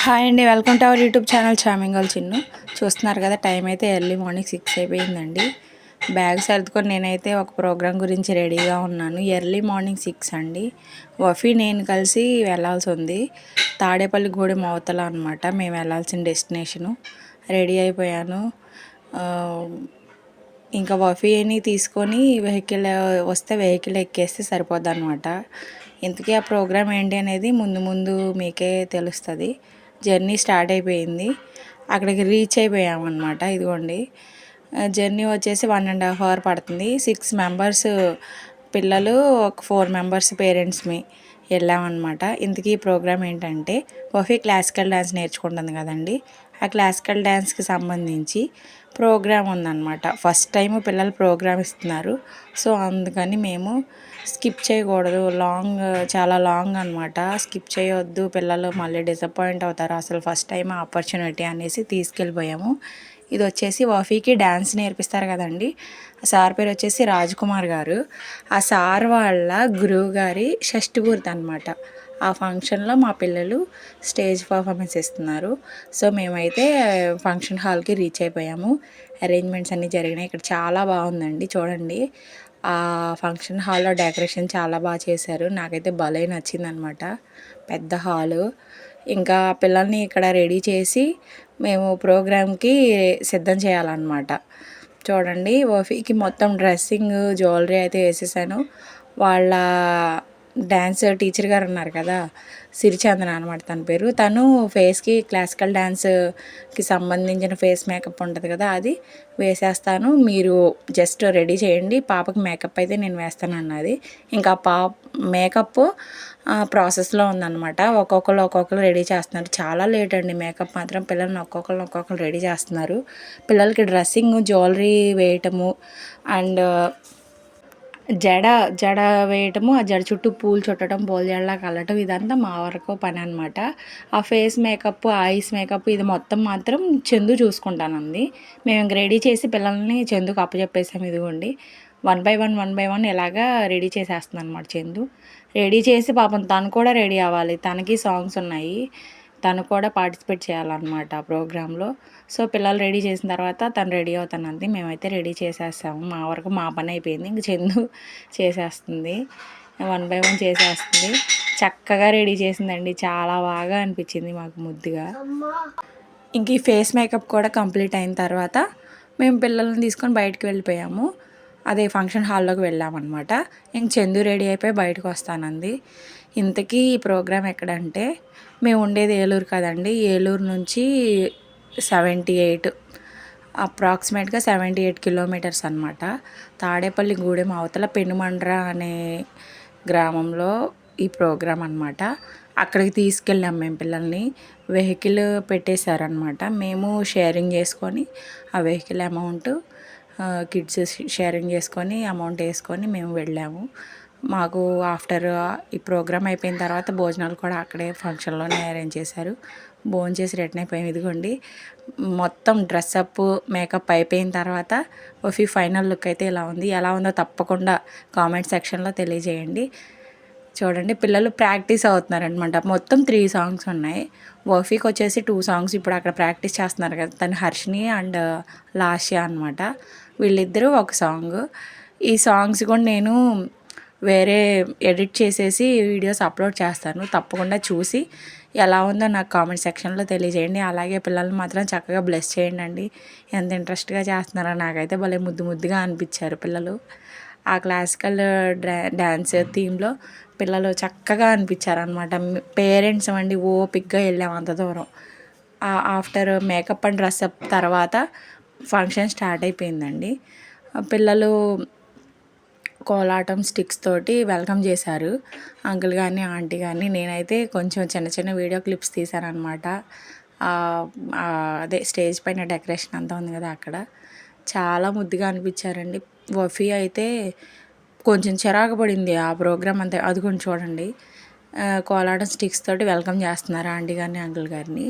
Hi అండి, welcome to our YouTube channel charming girl Chinnu. చూస్తున్నారు కదా, టైం అయితే ఎర్లీ మార్నింగ్ 6 అయిపోయిందండి. బ్యాగ్ సర్దుకొని నేనైతే ఒక ప్రోగ్రాం గురించి రెడీగా ఉన్నాను. ఎర్లీ మార్నింగ్ 6 అండి. వఫీ నేను కలిసి వెళ్ళాల్సి ఉంది. తాడేపల్లిగూడెం అవతల అనమాట మేము వెళ్ళాల్సిన డెస్టినేషను. రెడీ అయిపోయాను. ఇంకా వఫీని తీసుకొని వెహికల్ వస్తే వెహికల్ ఎక్కేస్తే సరిపోద్ది అనమాట. ఇంతకీ ఆ ప్రోగ్రామ్ ఏంటి అనేది ముందు ముందు మీకే తెలుస్తుంది. జర్నీ స్టార్ట్ అయిపోయింది. అక్కడికి రీచ్ అయిపోయామన్నమాట. ఇదిగోండి, జర్నీ వచ్చేసి 1.5 అవర్ పడుతుంది. 6 మెంబర్స్ పిల్లలు, ఒక 4 మెంబర్స్ పేరెంట్స్మి వెళ్ళామన్నమాట. ఇంతకీ ప్రోగ్రామ్ ఏంటంటే, వఫీ క్లాసికల్ డ్యాన్స్ నేర్చుకుంటుంది కదండి, ఆ క్లాసికల్ డ్యాన్స్కి సంబంధించి ప్రోగ్రామ్ ఉందన్నమాట. ఫస్ట్ టైం పిల్లలు ప్రోగ్రామ్ ఇస్తున్నారు. సో అందుకని మేము స్కిప్ చేయకూడదు, చాలా లాంగ్ అనమాట. స్కిప్ చేయొద్దు, పిల్లలు మళ్ళీ డిసప్పాయింట్ అవుతారు, అసలు ఫస్ట్ టైం ఆపర్చునిటీ అనేసి తీసుకెళ్ళిపోయాము. ఇది వచ్చేసి వఫీకి డ్యాన్స్ నేర్పిస్తారు కదండి, ఆ సార్ పేరు వచ్చేసి రాజ్ కుమార్ గారు. ఆ సార్ వాళ్ళ గురువు గారి షష్ఠి అనమాట. ఆ ఫంక్షన్లో మా పిల్లలు స్టేజ్ పర్ఫార్మెన్స్ ఇస్తున్నారు. సో మేమైతే ఫంక్షన్ హాల్కి రీచ్ అయిపోయాము. అరేంజ్మెంట్స్ అన్నీ జరిగినాయి. ఇక్కడ చాలా బాగుందండి, చూడండి. ఆ ఫంక్షన్ హాల్లో డెకరేషన్ చాలా బాగా చేశారు. నాకైతే భలే నచ్చిందనమాట. పెద్ద హాలు. ఇంకా పిల్లల్ని ఇక్కడ రెడీ చేసి మేము ప్రోగ్రామ్కి సిద్ధం చేయాలన్నమాట. చూడండి, వఫీకి మొత్తం డ్రెస్సింగ్, జ్యువెలరీ అయితే వేసేసాను. వాళ్ళ డ్యాన్స్ టీచర్ గారు ఉన్నారు కదా, సిరిచందన అనమాట తన పేరు. తను ఫేస్కి క్లాసికల్ డ్యాన్స్కి సంబంధించిన ఫేస్ మేకప్ ఉంటుంది కదా, అది వేసేస్తాను, మీరు జస్ట్ రెడీ చేయండి, పాపకి మేకప్ అయితే నేను వేస్తాను అన్నది. ఇంకా మేకప్ ప్రాసెస్లో ఉందన్నమాట. ఒక్కొక్కరు రెడీ చేస్తున్నారు. చాలా లేట్ అండి మేకప్ మాత్రం. పిల్లల్ని ఒక్కొక్కరు రెడీ చేస్తున్నారు. పిల్లలకి డ్రెస్సింగ్, జ్యువెలరీ వేయటము అండ్ జడ వేయటము, ఆ జడ చుట్టూ పూలు చుట్టడం, పూల జడలా కలటం, ఇదంతా మా వరకు పని అనమాట. ఆ ఫేస్ మేకప్, ఐస్ మేకప్ ఇది మొత్తం మాత్రం చందు చూసుకుంటానంది. మేము ఇంక రెడీ చేసి పిల్లల్ని చందుకు అప్పచెప్పేసాము. ఇదిగోండి, 1 బై 1 ఇలాగా రెడీ చేసేస్తుంది అనమాట చందు. రెడీ చేసి పాపం తను కూడా రెడీ అవ్వాలి, తనకి సాంగ్స్ ఉన్నాయి, తను కూడా పార్టిసిపేట్ చేయాలన్నమాట ఆ ప్రోగ్రాంలో. సో పిల్లలు రెడీ చేసిన తర్వాత తను రెడీ అవుతానంది. మేమైతే రెడీ చేసేస్తాము. మా వరకు మా పని అయిపోయింది. ఇంక చందు చేసేస్తుంది, 1 బై 1 చేసేస్తుంది. చక్కగా రెడీ చేసిందండి, చాలా బాగా అనిపించింది మాకు ముద్దుగా. ఇంక ఈ ఫేస్ మేకప్ కూడా కంప్లీట్ అయిన తర్వాత మేము పిల్లల్ని తీసుకొని బయటకు వెళ్ళిపోయాము. అదే ఫంక్షన్ హాల్లోకి వెళ్ళామన్నమాట. ఇంక చందు రెడీ అయిపోయి బయటకు వస్తానంది. ఇంతకీ ఈ ప్రోగ్రాం ఎక్కడంటే, మేము ఉండేది ఏలూరు కదండి, ఏలూరు నుంచి 78 అప్రాక్సిమేట్గా 78 కిలోమీటర్స్ అనమాట. తాడేపల్లిగూడెం అవతల పెనుమండ్ర అనే గ్రామంలో ఈ ప్రోగ్రాం అనమాట. అక్కడికి తీసుకెళ్ళాం మేము పిల్లల్ని. వెహికల్ పెట్టేశారనమాట. మేము షేరింగ్ చేసుకొని ఆ వెహికల్ అమౌంట్, కిడ్స్ షేరింగ్ చేసుకొని అమౌంట్ వేసుకొని మేము వెళ్ళాము. మాకు ఆఫ్టర్ ఈ ప్రోగ్రామ్ అయిపోయిన తర్వాత భోజనాలు కూడా అక్కడే ఫంక్షన్లోనే అరేంజ్ చేశారు. భోజనం చేసి రిటర్న్ అయిపోయాం. ఇదిగోండి, మొత్తం డ్రెస్అప్ మేకప్ అయిపోయిన తర్వాత వఫీ ఫైనల్ లుక్ అయితే ఇలా ఉంది. ఎలా ఉందో తప్పకుండా కామెంట్ సెక్షన్లో తెలియజేయండి. చూడండి, పిల్లలు ప్రాక్టీస్ అవుతున్నారనమాట. మొత్తం 3 సాంగ్స్ ఉన్నాయి. వఫీకి వచ్చేసి 2 సాంగ్స్ ఇప్పుడు అక్కడ ప్రాక్టీస్ చేస్తున్నారు కదా, తను హర్షిని అండ్ లాస్య అనమాట. వీళ్ళిద్దరూ ఒక సాంగ్. ఈ సాంగ్స్ కూడా నేను వేరే ఎడిట్ చేసేసి వీడియోస్ అప్లోడ్ చేస్తాను. తప్పకుండా చూసి ఎలా ఉందో నాకు కామెంట్ సెక్షన్లో తెలియజేయండి. అలాగే పిల్లల్ని మాత్రం చక్కగా బ్లెస్ చేయండి అండి. ఎంత ఇంట్రెస్ట్గా చేస్తున్నారో, నాకైతే భలే ముద్దుగా అనిపించారు పిల్లలు. ఆ క్లాసికల్ డ్యాన్స్ థీమ్లో పిల్లలు చక్కగా అనిపించారనమాట. పేరెంట్స్ అండి ఓపిక్గా వెళ్ళాము అంత దూరం. ఆఫ్టర్ మేకప్ అండ్ డ్రెస్అప్ తర్వాత ఫంక్షన్ స్టార్ట్ అయిపోయిందండి. పిల్లలు కోలాటం స్టిక్స్ తోటి వెల్కమ్ చేశారు, అంకుల్ కానీ ఆంటీ కానీ. నేనైతే కొంచెం చిన్న వీడియో క్లిప్స్ తీశానమాట. అదే స్టేజ్ పైన డెకరేషన్ అంతా ఉంది కదా, అక్కడ చాలా ముద్దుగా అనిపించారండి. వఫీ అయితే కొంచెం చిరాకు పడింది ఆ ప్రోగ్రామ్ అంతా. అది కొంచెం చూడండి, కోలాటం స్టిక్స్ తోటి వెల్కమ్ చేస్తున్నారు ఆంటీ గారిని, అంకుల్ గారిని.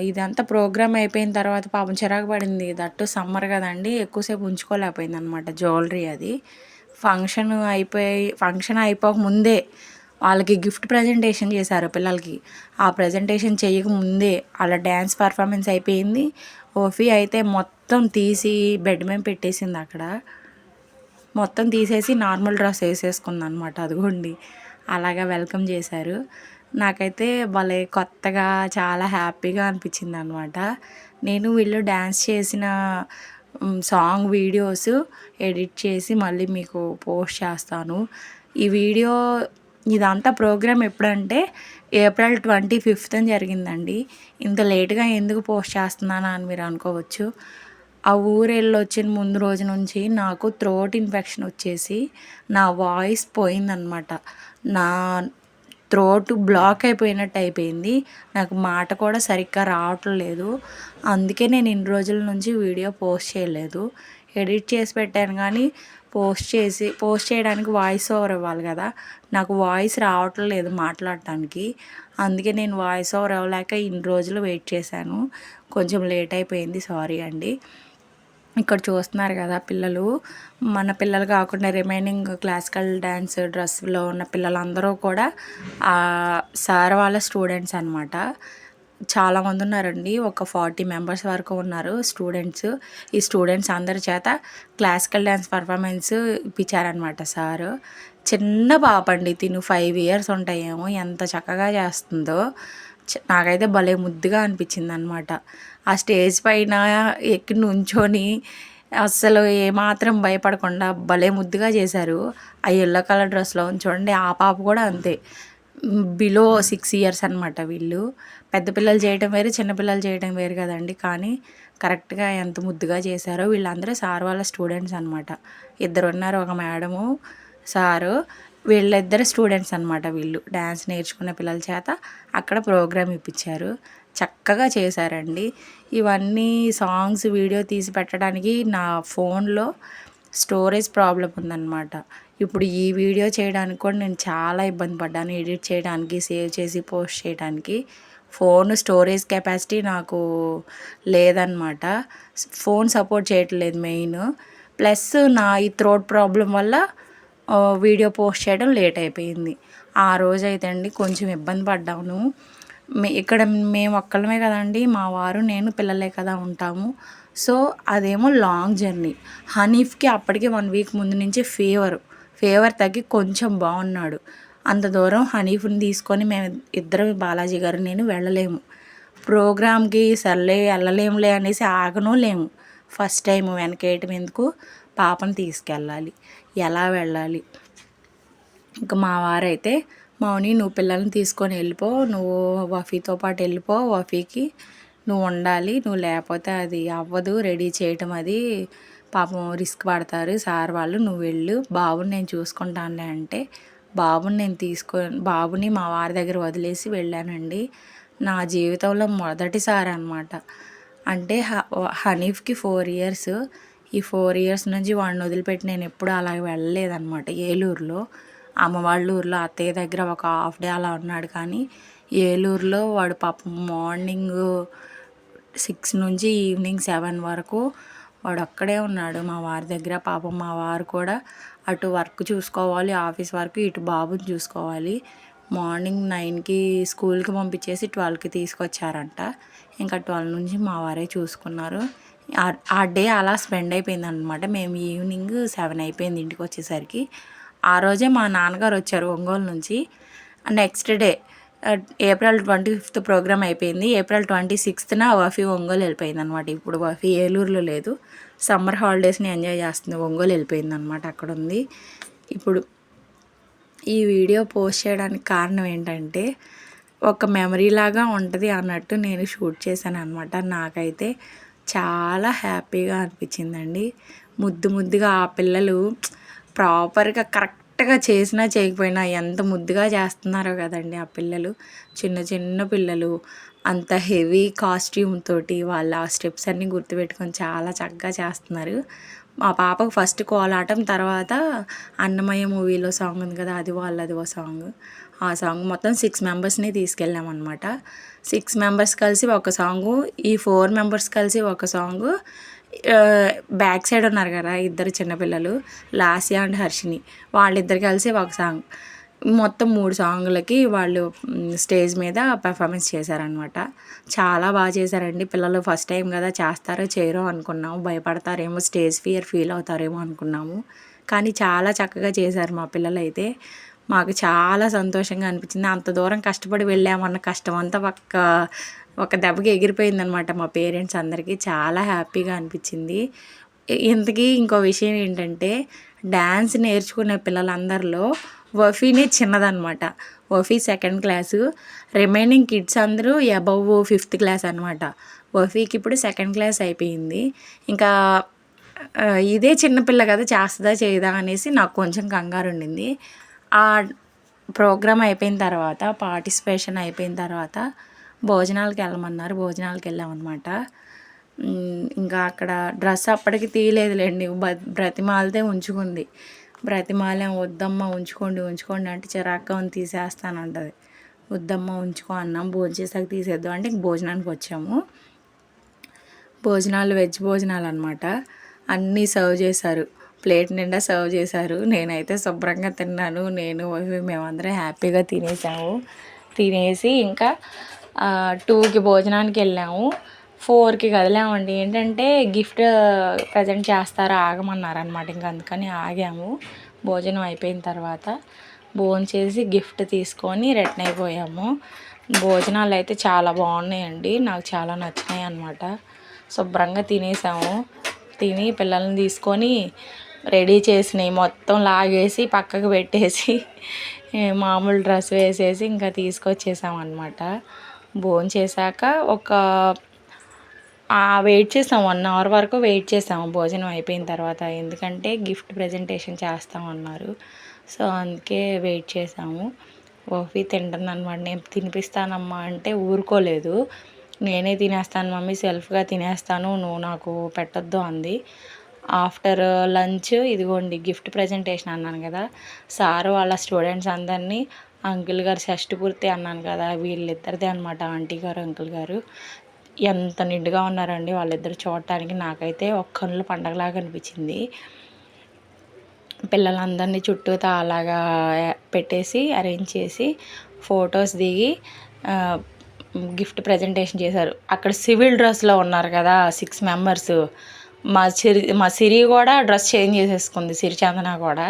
ఇదంతా ప్రోగ్రామ్ అయిపోయిన తర్వాత పాపం చిరాకు పడింది. దట్టు సమ్మర్ కదండి, ఎక్కువసేపు ఉంచుకోలేకపోయింది అనమాట జ్యువెలరీ అది. ఫంక్షన్ అయిపోక ముందే వాళ్ళకి గిఫ్ట్ ప్రజెంటేషన్ చేశారు పిల్లలకి. ఆ ప్రజెంటేషన్ చేయకముందే అలా డ్యాన్స్ పర్ఫార్మెన్స్ అయిపోయింది. ఓఫీ అయితే మొత్తం తీసి బెడ్ మీద పెట్టేసింది అక్కడ. మొత్తం తీసేసి నార్మల్ డ్రెస్ వేసేసుకుంది అనమాట. అదిగోండి అలాగా వెల్కమ్ చేశారు. నాకైతే భలే కొత్తగా చాలా హ్యాపీగా అనిపించింది అనమాట. నేను వీళ్ళు డ్యాన్స్ చేసిన సాంగ్ వీడియోస్ ఎడిట్ చేసి మళ్ళీ మీకు పోస్ట్ చేస్తాను. ఈ వీడియో ఇదంతా ప్రోగ్రామ్ ఎప్పుడంటే ఏప్రిల్ 25th జరిగిందండి. ఇంత లేట్గా ఎందుకు పోస్ట్ చేస్తున్నానా అని మీరు అనుకోవచ్చు. ఆ ఊరు వెళ్ళొచ్చిన ముందు రోజు నుంచి నాకు థ్రోట్ ఇన్ఫెక్షన్ వచ్చేసి నా వాయిస్ పోయిందనమాట. నా థ్రోట్ బ్లాక్ అయిపోయినట్టు అయిపోయింది. నాకు మాట కూడా సరిగ్గా రావట్లేదు. అందుకే నేను ఇన్ని రోజుల నుంచి వీడియో పోస్ట్ చేయలేదు. ఎడిట్ చేసి పెట్టాను కానీ పోస్ట్ చేయడానికి వాయిస్ ఓవర్ ఇవ్వాలి కదా. నాకు వాయిస్ రావట్లేదు మాట్లాడటానికి. అందుకే నేను వాయిస్ ఓవర్ ఇవ్వలేక ఇన్ని రోజులు వెయిట్ చేశాను. కొంచెం లేట్ అయిపోయింది, సారీ అండి. ఇక్కడ చూస్తున్నారు కదా పిల్లలు, మన పిల్లలు కాకుండా రిమైనింగ్ క్లాసికల్ డ్యాన్స్ డ్రెస్లో ఉన్న పిల్లలందరూ కూడా సార్ వాళ్ళ స్టూడెంట్స్ అనమాట. చాలామంది ఉన్నారండి, ఒక 40 మెంబర్స్ వరకు ఉన్నారు స్టూడెంట్స్. ఈ స్టూడెంట్స్ అందరి చేత క్లాసికల్ డ్యాన్స్ పర్ఫార్మెన్స్ ఇప్పించారనమాట సారు. చిన్న పాప అండి, తిను 5 years ఉంటాయేమో. ఎంత చక్కగా చేస్తుందో నాకైతే భలే ముద్దుగా అనిపించింది అనమాట. ఆ స్టేజ్ పైన ఎక్కి నుంచొని అస్సలు ఏమాత్రం భయపడకుండా భలే ముద్దుగా చేశారు. ఆ ఎల్లో కలర్ డ్రెస్లో చూడండి. ఆ పాప కూడా అంతే, బిలో 6 years అనమాట. వీళ్ళు పెద్ద పిల్లలు చేయడం వేరు, చిన్నపిల్లలు చేయడం వేరు కదండి. కానీ కరెక్ట్గా ఎంత ముద్దుగా చేశారో. వీళ్ళందరూ సార్ వాళ్ళ స్టూడెంట్స్ అనమాట. 2 ఉన్నారు, ఒక మేడము సారు. వీళ్ళిద్దరు స్టూడెంట్స్ అనమాట. వీళ్ళు డ్యాన్స్ నేర్చుకున్న పిల్లల చేత అక్కడ ప్రోగ్రామ్ ఇప్పించారు. చక్కగా చేశారండి. ఇవన్నీ సాంగ్స్ వీడియో తీసి పెట్టడానికి నా ఫోన్లో స్టోరేజ్ ప్రాబ్లం ఉందన్నమాట. ఇప్పుడు ఈ వీడియో చేయడానికి కూడా నేను చాలా ఇబ్బంది పడ్డాను. ఎడిట్ చేయడానికి, సేవ్ చేసి పోస్ట్ చేయడానికి ఫోన్ స్టోరేజ్ కెపాసిటీ నాకు లేదన్నమాట. ఫోన్ సపోర్ట్ చేయట్లేదు మెయిన్. ప్లస్ నా ఈ థ్రోట్ ప్రాబ్లం వల్ల వీడియో పోస్ట్ చేయడం లేట్ అయిపోయింది. ఆ రోజైతే అండి కొంచెం ఇబ్బంది పడ్డాను. ఇక్కడ మేము ఒక్కళ్ళమే కదండి, మా వారు నేను పిల్లలే కదా ఉంటాము. సో అదేమో లాంగ్ జర్నీ. హనీఫ్కి అప్పటికే 1 week ముందు నుంచి ఫీవర్ తగ్గి కొంచెం బాగున్నాడు. అంత దూరం హనీఫ్ని తీసుకొని మేము ఇద్దరం, బాలాజీ గారు నేను వెళ్ళలేము. ప్రోగ్రామ్కి సర్లే వెళ్ళలేములే అనేసి ఆగను లేము. ఫస్ట్ టైం వెనకేయటం ఎందుకు, పాపను తీసుకెళ్ళాలి, ఎలా వెళ్ళాలి. ఇంకా మా వారైతే, మౌని నువ్వు పిల్లల్ని తీసుకొని వెళ్ళిపో, నువ్వు వఫీతో పాటు వెళ్ళిపో, వఫీకి నువ్వు ఉండాలి, నువ్వు లేకపోతే అది అవ్వదు రెడీ చేయటం, అది పాపం రిస్క్ పడతారు సార్ వాళ్ళు, నువ్వు వెళ్ళు, బాబుని నేను చూసుకుంటానులే అంటే బాబుని మా వారి దగ్గర వదిలేసి వెళ్ళానండి. నా జీవితంలో మొదటిసారి అనమాట. అంటే హనీఫ్కి 4 years. ఈ 4 years నుంచి వాడిని వదిలిపెట్టి నేను ఎప్పుడూ అలా వెళ్ళలేదన్నమాట. ఏలూరులో అమ్మ వాళ్ళ ఊర్లో అత్తయ్య దగ్గర ఒక హాఫ్ డే అలా ఉన్నాడు. కానీ ఏలూరులో వాడు పాపం మార్నింగ్ 6 నుంచి ఈవినింగ్ 7 వరకు వాడు అక్కడే ఉన్నాడు మా వారి దగ్గర. పాపం మా వారు కూడా అటు వర్క్ చూసుకోవాలి, ఆఫీస్ వర్క్, ఇటు బాబుని చూసుకోవాలి. మార్నింగ్ 9కి స్కూల్కి పంపించేసి 12కి తీసుకొచ్చారంట. ఇంకా 12 నుంచి మా వారే చూసుకున్నారు. ఆ డే అలా స్పెండ్ అయిపోయింది అనమాట. మేము ఈవినింగ్ 7 అయిపోయింది ఇంటికి వచ్చేసరికి. ఆ రోజే మా నాన్నగారు వచ్చారు ఒంగోలు నుంచి. Next day April 25th program అయిపోయింది. ఏప్రిల్ 26th వఫీ ఒంగోలు వెళ్ళిపోయింది అనమాట. ఇప్పుడు వఫీ ఏలూరులో లేదు, సమ్మర్ హాలిడేస్ని ఎంజాయ్ చేస్తుంది, ఒంగోలు వెళ్ళిపోయింది అనమాట, అక్కడ ఉంది. ఇప్పుడు ఈ వీడియో పోస్ట్ చేయడానికి కారణం ఏంటంటే, ఒక మెమరీ లాగా ఉంటుంది అన్నట్టు నేను షూట్ చేశాను అనమాట. నాకైతే చాలా హ్యాపీగా అనిపించిందండి. ముద్దుగా ఆ పిల్లలు ప్రాపర్గా కరెక్ట్గా చేసినా చేయకపోయినా ఎంత ముద్దుగా చేస్తున్నారో కదండి ఆ పిల్లలు. చిన్న పిల్లలు అంత హెవీ కాస్ట్యూమ్ తోటి వాళ్ళ ఆ స్టెప్స్ అన్నీ గుర్తుపెట్టుకొని చాలా చక్కగా చేస్తున్నారు. మా పాపకు ఫస్ట్ కోలాటం, తర్వాత అన్నమయ్య మూవీలో సాంగ్ ఉంది కదా, అది వాళ్ళది ఓ సాంగ్. ఆ సాంగ్ మొత్తం 6 మెంబర్స్ని తీసుకెళ్ళామన్నమాట. 6 మెంబర్స్ కలిసి ఒక సాంగు, ఈ 4 మెంబర్స్ కలిసి ఒక సాంగు. బ్యాక్ సైడ్ ఉన్నారు కదా 2 చిన్నపిల్లలు, లాస్యా అండ్ హర్షిని, వాళ్ళిద్దరు కలిసి ఒక సాంగ్. మొత్తం 3 సాంగులకి వాళ్ళు స్టేజ్ మీద పెర్ఫార్మెన్స్ చేశారనమాట. చాలా బాగా చేశారండి. పిల్లలు ఫస్ట్ టైం కదా, చేస్తారో చేయరో అనుకున్నాము. భయపడతారేమో, స్టేజ్ ఫియర్ ఫీల్ అవుతారేమో అనుకున్నాము. కానీ చాలా చక్కగా చేశారు మా పిల్లలైతే. మాకు చాలా సంతోషంగా అనిపించింది. అంత దూరం కష్టపడి వెళ్ళామన్న కష్టం అంతా ఒక దెబ్బకి ఎగిరిపోయిందనమాట మా పేరెంట్స్ అందరికీ. చాలా హ్యాపీగా అనిపించింది. ఇంతకీ ఇంకో విషయం ఏంటంటే, డ్యాన్స్ నేర్చుకునే పిల్లలందరిలో వఫీనే చిన్నదనమాట. వఫీ సెకండ్ క్లాసు, రిమైనింగ్ కిడ్స్ అందరూ అబవ్ 5th క్లాస్ అనమాట. వఫీకి ఇప్పుడు సెకండ్ క్లాస్ అయిపోయింది. ఇంకా ఇదే చిన్నపిల్ల కదా, చేస్తుందా చేయదా అనేసి నాకు కొంచెం కంగారు ఉండింది. ఆ ప్రోగ్రామ్ అయిపోయిన తర్వాత, పార్టిసిపేషన్ అయిపోయిన తర్వాత భోజనాలకు వెళ్ళమన్నారు. భోజనాలకు వెళ్ళామన్నమాట. ఇంకా అక్కడ డ్రెస్ అప్పటికి తీయలేదులేండి, బ్రతిమాలితే ఉంచుకుంది. బ్రతిమాలేం, వద్దమ్మ ఉంచుకోండి అంటే చిరాగ్గా ఉంది, తీసేస్తానంటది. వద్దమ్మ ఉంచుకో అన్నాం. భోంచేసాక తీసేద్దాం అంటే ఇంక భోజనానికి వచ్చాము. భోజనాలు వెజ్ భోజనాలు అనమాట. అన్నీ సర్వ్ చేశారు, ప్లేట్ నిండా సర్వ్ చేశారు. నేనైతే శుభ్రంగా తిన్నాను. మేమందరం హ్యాపీగా తినేసాము. తినేసి ఇంకా 2కి భోజనానికి వెళ్ళాము. 4కి కదిలామండి. ఏంటంటే గిఫ్ట్ ప్రజెంట్ చేస్తారు, ఆగమన్నారనమాట. ఇంక అందుకని ఆగాము. భోజనం అయిపోయిన తర్వాత భోంచేసి గిఫ్ట్ తీసుకొని రిటర్న్ అయిపోయాము. భోజనాలు అయితే చాలా బాగున్నాయండి, నాకు చాలా నచ్చినాయి అన్నమాట. శుభ్రంగా తినేసాము. తిని పిల్లల్ని తీసుకొని రెడీ చేసినవి మొత్తం లాగేసి పక్కకు పెట్టేసి మామూలు డ్రెస్ వేసేసి ఇంకా తీసుకొచ్చేసాం అన్నమాట. భోంచేసాక వెయిట్ చేసాం, 1 అవర్ వరకు వెయిట్ చేసాము భోజనం అయిపోయిన తర్వాత. ఎందుకంటే గిఫ్ట్ ప్రజెంటేషన్ చేస్తామన్నారు. సో అందుకే వెయిట్ చేసాము. ఓఫీ తింటుందన్నమాట. నేను తినిపిస్తానమ్మా అంటే ఊరుకోలేదు. నేనే తినేస్తాను మమ్మీ, సెల్ఫ్గా తినేస్తాను, నువ్వు నాకు పెట్టొద్దు అంది. ఆఫ్టర్ లంచ్ ఇదిగోండి గిఫ్ట్ ప్రజెంటేషన్ అన్నాను కదా, సారు వాళ్ళ స్టూడెంట్స్ అందరినీ, అంకుల్ గారు షష్టి పూర్తి అన్నాను కదా, వీళ్ళిద్దరిదే అనమాట, ఆంటీ గారు అంకుల్ గారు. ఎంత నిండుగా ఉన్నారండి వాళ్ళిద్దరు చూడటానికి. నాకైతే కన్నుల పండగలాగా అనిపించింది. పిల్లలందరినీ చుట్టూతా అలాగా పెట్టేసి అరేంజ్ చేసి ఫొటోస్ దిగి గిఫ్ట్ ప్రజెంటేషన్ చేశారు. అక్కడ సివిల్ డ్రెస్లో ఉన్నారు కదా 6 మెంబర్స్. మా సిరి కూడా డ్రెస్ చేంజ్ చేసేసుకుంది, సిరిచందన కూడా.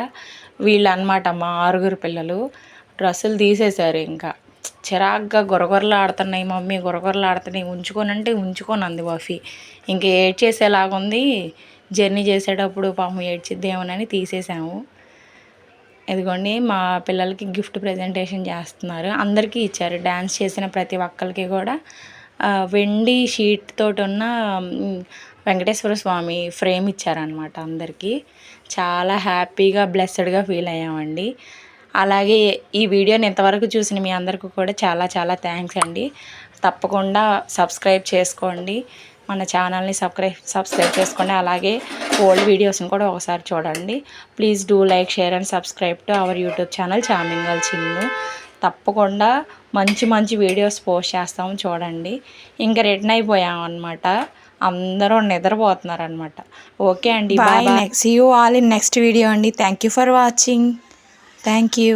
వీళ్ళు అనమాట మా 6 పిల్లలు. డ్రెస్సులు తీసేశారు. ఇంకా చిరాగ్గా గురగురలు ఆడుతున్నాయి మమ్మీ, గురగురలు ఆడుతున్నాయి, ఉంచుకోనంటే ఉంచుకోనంది వఫీ. ఇంక ఏడ్చేసేలాగుంది. జర్నీ చేసేటప్పుడు పాపం ఏడ్చిద్దేమోనని తీసేసాము. ఇదిగోండి మా పిల్లలకి గిఫ్ట్ ప్రజెంటేషన్ చేస్తున్నారు. అందరికీ ఇచ్చారు. డ్యాన్స్ చేసిన ప్రతి ఒక్కరికి కూడా వెండి షీట్ తోటి ఉన్న వెంకటేశ్వర స్వామి ఫ్రేమ్ ఇచ్చారనమాట అందరికీ. చాలా హ్యాపీగా బ్లెస్సెడ్గా ఫీల్ అయ్యామండి. అలాగే ఈ వీడియోని ఇంతవరకు చూసిన మీ అందరికీ కూడా చాలా చాలా థ్యాంక్స్ అండి. తప్పకుండా సబ్స్క్రైబ్ చేసుకోండి, మన ఛానల్ని సబ్స్క్రైబ్ చేసుకోండి. అలాగే ఓల్డ్ వీడియోస్ని కూడా ఒకసారి చూడండి. Please do like, share and subscribe to our YouTube channel charming girl Chinnu. తప్పకుండా మంచి మంచి వీడియోస్ పోస్ట్ చేస్తాము, చూడండి. ఇంకా రిటర్న్ అయిపోయాం అనమాట. అందరూ నిద్రపోతున్నారు అనమాట. ఓకే అండి, bye. See you all in next video అండి. Thank you for watching. Thank you.